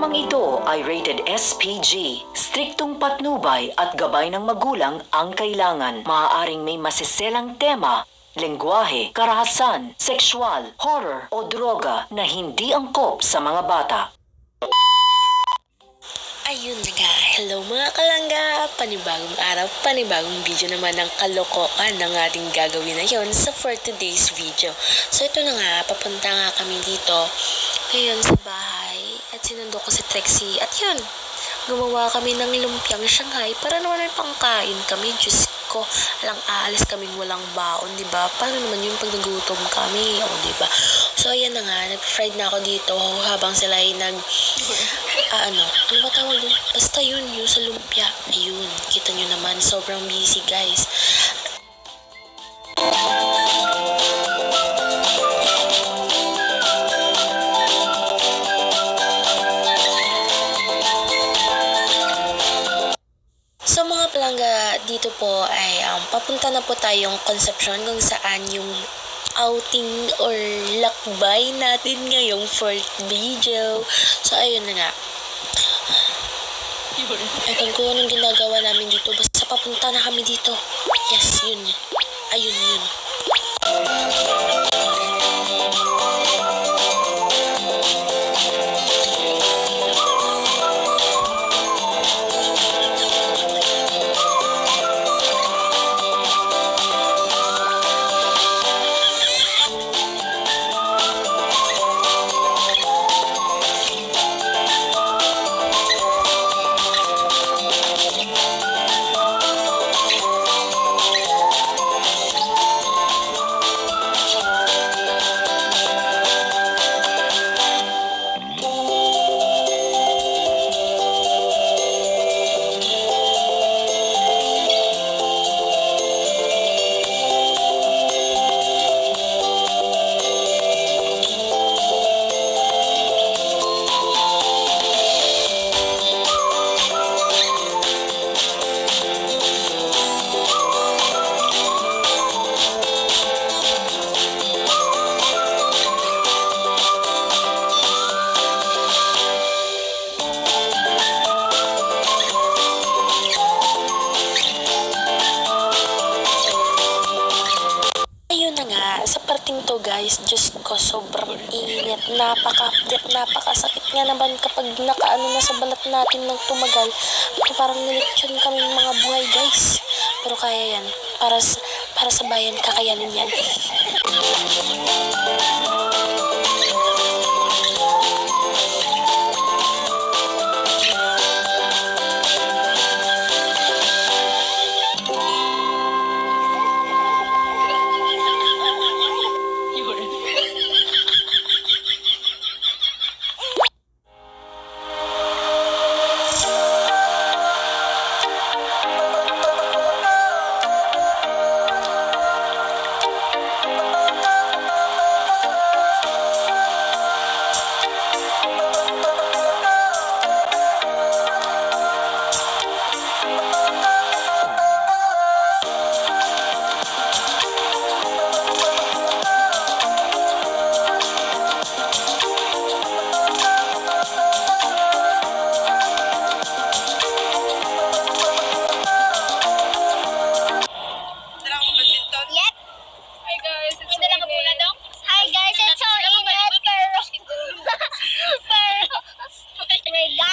Programang ito ay rated SPG. Striktong patnubay at gabay ng magulang ang kailangan. Maaaring may masiselang tema, lengguwahe, karahasan, sexual, horror o droga na hindi angkop sa mga bata. Ayun na nga, hello mga kalangga! Panibagong araw, panibagong video naman ng kalokohan ng ating gagawin na yon sa for today's video. So ito na nga, papunta nga kami dito ngayon sa bahay at sinundo ko si Trixie at yun, gumawa kami ng lumpiang Shanghai para naman may pangkain kami. Diyos ko, alang aalis kaming walang baon, diba? Paano naman yung pag nagutom kami, o diba? So ayan na nga, nag-fried na ako dito habang sila ay ano ba tawag doon? Basta yun, yung sa lumpia. Ayun, kita nyo naman, sobrang busy guys. So mga palangga, dito po ay papunta na po tayong Concepcion kung saan yung outing or lakbay natin ngayong fourth video. So ayun na nga. Ewan ko anong ginagawa namin dito. Basta papunta na kami dito. Yes, yun. Ayun, yun. Sa parting to guys, Diyos ko, sobrang init, napakasakit nga naman kapag nakaano na sa balat natin ng tumagal. Parang nilitsyon kami mga buhay guys, pero kaya yan, para sa bayan, kakayanin yan.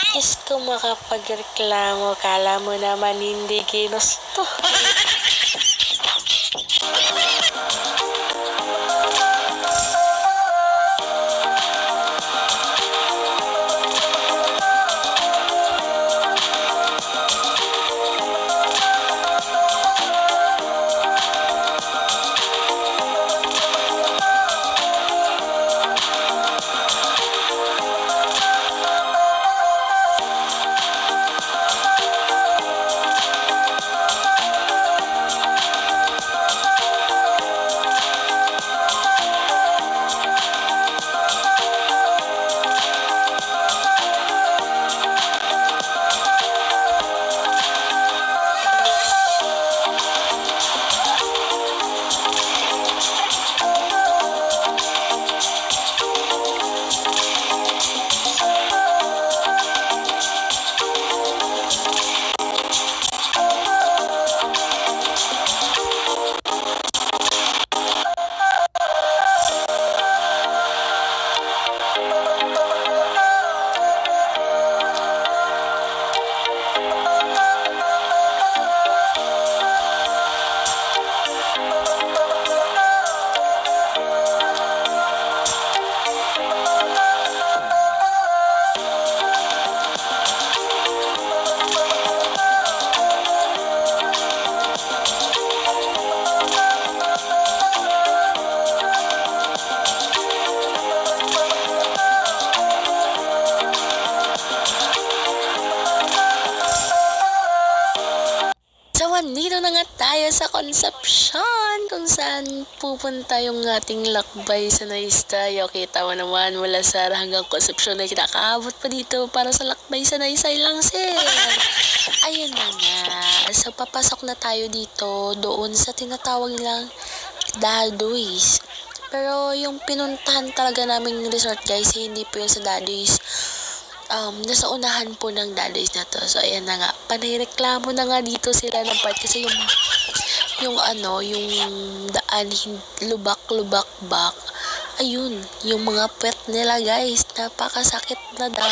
Diyos ko, makapagreklamo, kala mo naman hindi ginusto. tayo sa Concepcion, kung saan pupunta yung ating lakbay sa Nice tayo. Kita mo naman, mula Sara hanggang Concepcion ay kinakaabot pa dito para sa lakbay sa Nice lang, sir. Ayun na nga. So, papasok na tayo dito doon sa tinatawag nilang Dadoys. Pero yung pinuntahan talaga naming resort, guys, hindi po yun sa Dadoys. Nasa unahan po ng Dadoys na to. So, ayan na nga. Panayreklamo na nga dito sila ng part kasi yung daan lubak-lubak back. Ayun, yung mga pet nila, guys. Napakasakit na daw.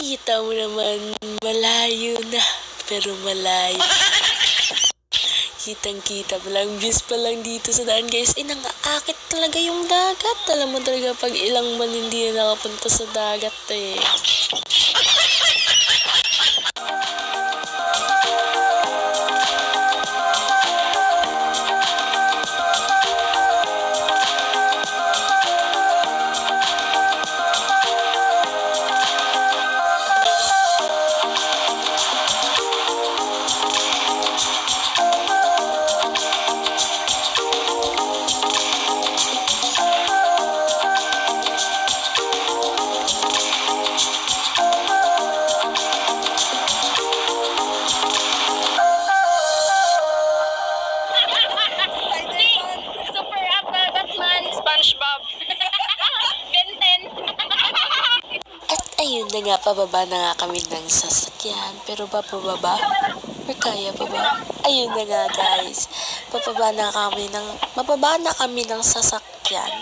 Kita mo naman, malayo na, pero malayo. Kitang-kita pa lang, views pa lang dito sa daan, guys. Nangaakit talaga yung dagat. Alam mo talaga pag ilang man hindi na nakapunta sa dagat eh. Super up na Batman, SpongeBob. Benten. At ayun na nga, pababa na nga kami ng sasakyan. Pero ba pababa? Or kaya pa ba? Ayun na nga, guys. Mababa na kami ng sasakyan.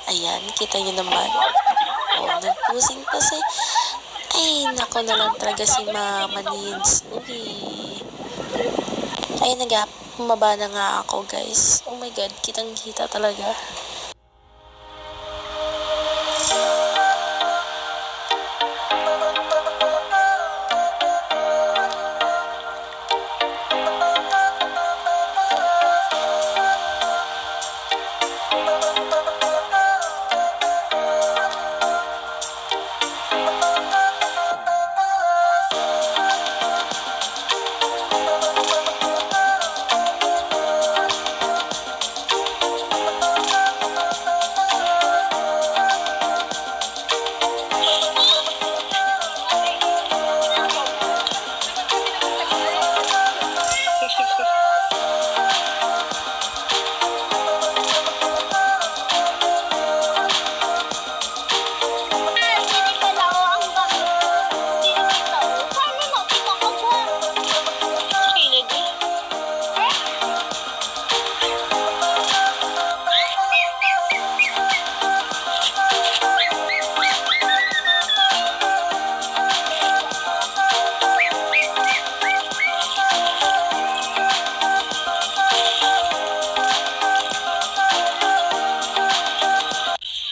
Ayan, kita nyo naman. Nagpusing kasi. Ay, nako na lang talaga si Mama Needs. Ayun na nga, bumaba na nga ako, guys. Oh my God, kitang-kita talaga.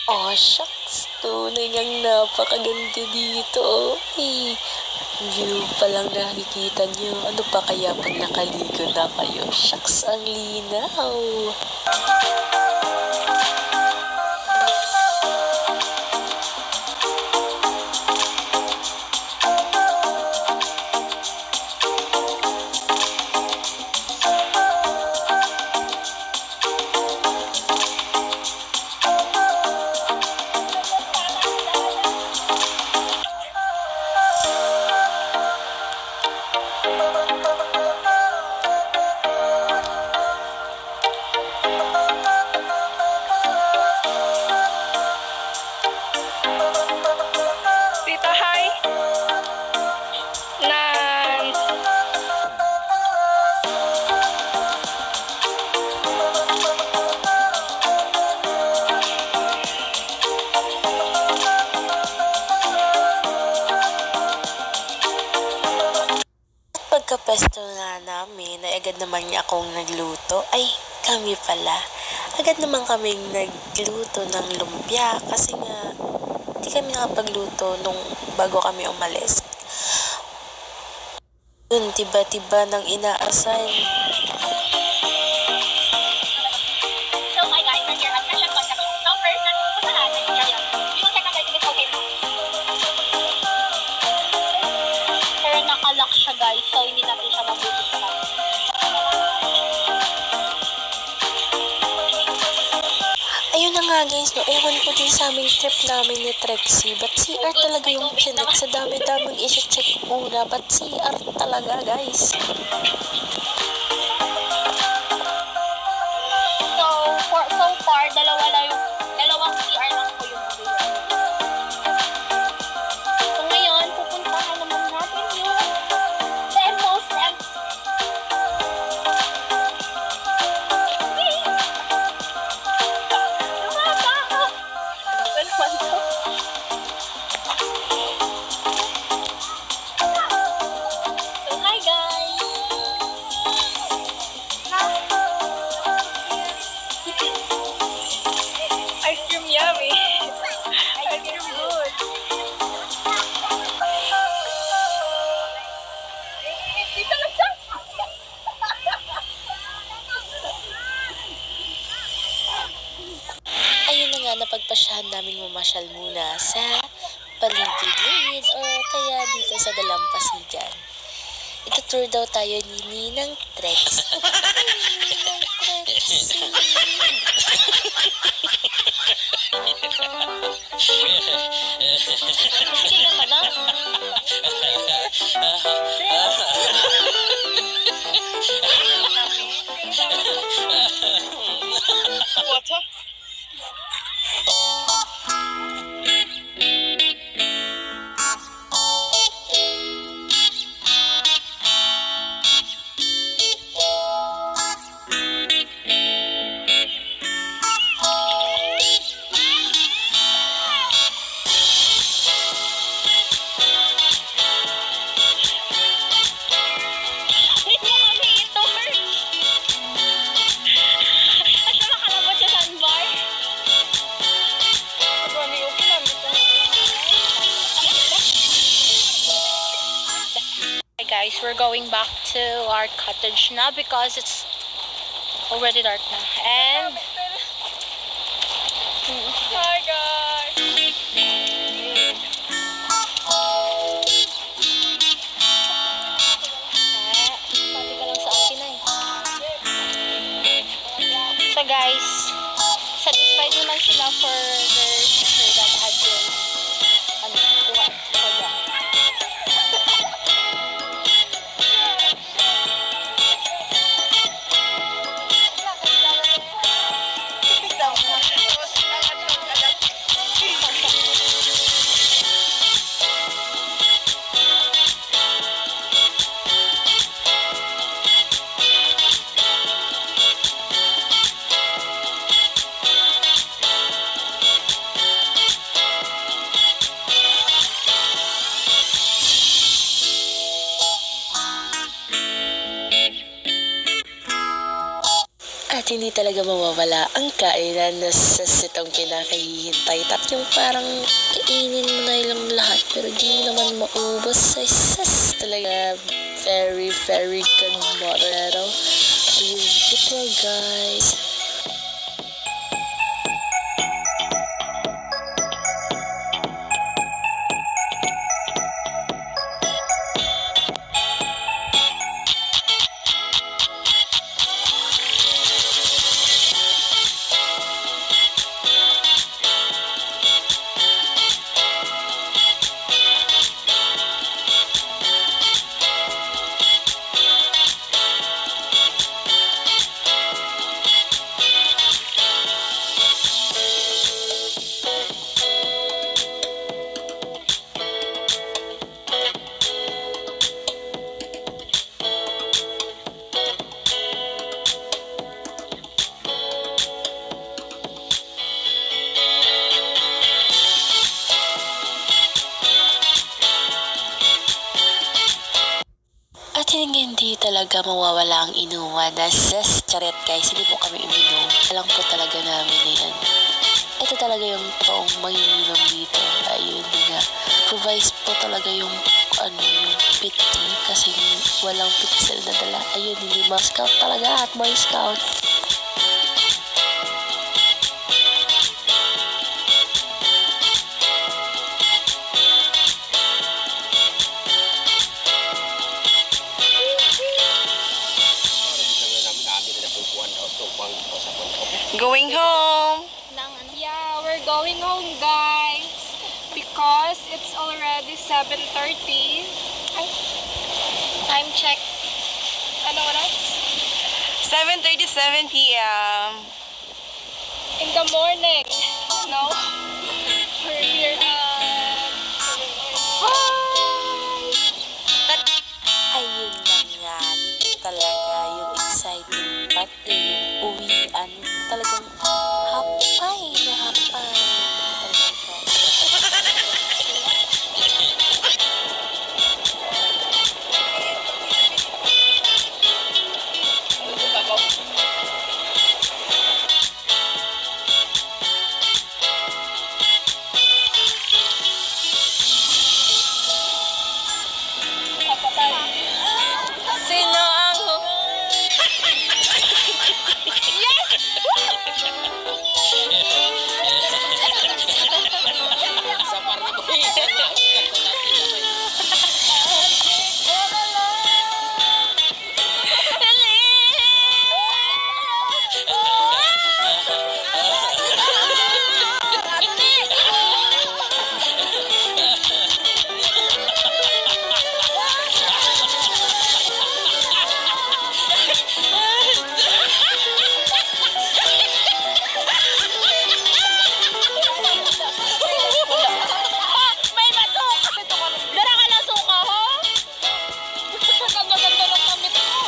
Oh, shucks. Tunay ngang napakaganda dito. Hey, view pa lang nakikita nyo. Ano pa kaya pag nakaligo na kayo? Shucks, ang linaw. Tita, hi. Nan. Pagkapesto nga namin, ay agad naman niya akong nagluto. Ay, kami pala. Agad naman kaming nagluto ng lumpia kasi nga di kami nakapagluto nung bago kami umalis. Yun, tiba-tiba ng inaasahan. So, hi guys, we're here at Fashion Concept. So, first, pupuntahan na yung area. We will check na guys if it's okay. Pero nakalock siya guys, so hindi natin siya mabubuksan. Ayun na nga guys, no, ewan ko din sa aming trip namin ni Trexie. Ba't CR talaga yung chinek? Sa dami-daming isi-check una. Ba't CR talaga guys? So far, dalawang CR lang po yung available. So ngayon, pupuntahan naman natin yung most empty. So hi guys! Ice cream yummy. Ice cream good. Dito lang siya. Ayun na nga, napagpasyahan namin mamasyal muna sa paligid-ligid o kaya dito sa Dalampasigan. Itutour daw tayo ni Ninang Trex. Ninang Trexie. Sino ka na? Water? Wait mo kami ito, Merch. Asa makalabot sa sandbar? Mami, okay lang. Hey guys, we're going back to our cottage now because it's already dark now. And hi guys. Sabi ka lang sa akin ay. So guys, satisfied naman sila for their sister that had been kuha for them. At hindi talaga mawawala ang kainan na sa sitong kinakahihintay. Tap yung parang kainin mo na ilang lahat pero di mo naman maubos. Ay, sus talaga. Very, very good mother. Beautiful guys. At hindi talaga mawawala ang inuman na ses charet guys, hindi po kami uminom. Alam po talaga namin na yan. Ito talaga yung toong manginginom dito. Ayun nga. Provise po talaga yung yung pit kasi walang pixel na dala. Ayun, hindi Boy Scout talaga at Boy Scout. Going home. Yeah, we're going home, guys. Because it's already 7:30. Time check. Ano oras? 7:37 p.m. In the morning. No? We're here Ayun na nga, dito talaga yung exciting part yung uwian. Talagang hapay na hapay. Sino ang... May masuka! Dara ka ng suka, ho? Ganda-ganda ng damit ko.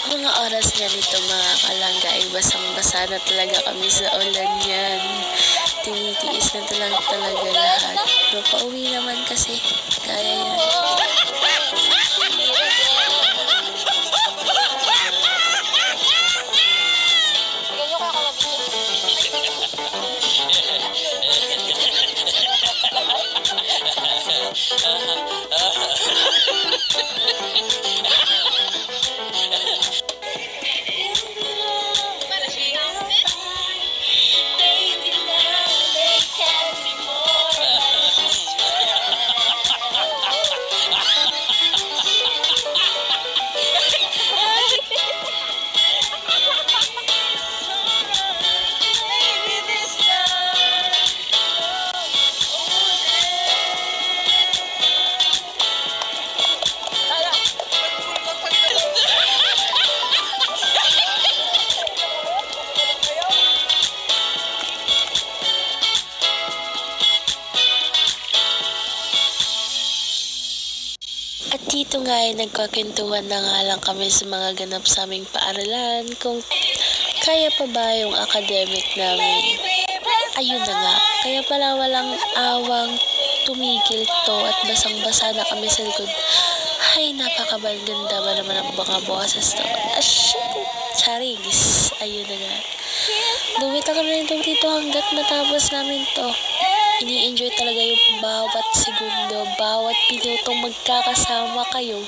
Mga oras nga nito mga kalangga ay basang-basa na talaga kami sa ulan yan. Tinitiis na talaga lahat. Pero pauwi naman kasi. Kaya yan. Ganyan ka kalabit. At dito nga ay nagkakwentuhan na nga lang kami sa mga ganap sa aming paaralan kung kaya pa ba yung academic namin. Ayun na nga, kaya pala walang awang tumigil to at basang-basa na kami sa likod. Ay, napakaganda ba naman ang mga boses to. Charis. Ayun na nga. Dumita kami rin dito hanggat matapos namin to. Ini-enjoy talaga yung bawat segundo, bawat pinutong magkakasama kayo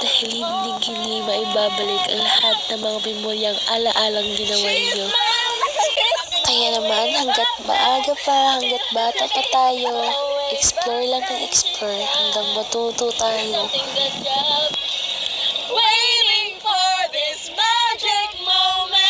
dahil hindi maibabalik ang lahat ng mga memoryang ala-alang ginawa niyo. Kaya naman, hanggat maaga pa, hanggat bata pa tayo, explore lang ng explore hanggang matuto tayo. Waiting for this magic moment.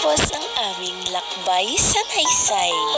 Natapos ang aming lakbay sa Naysay.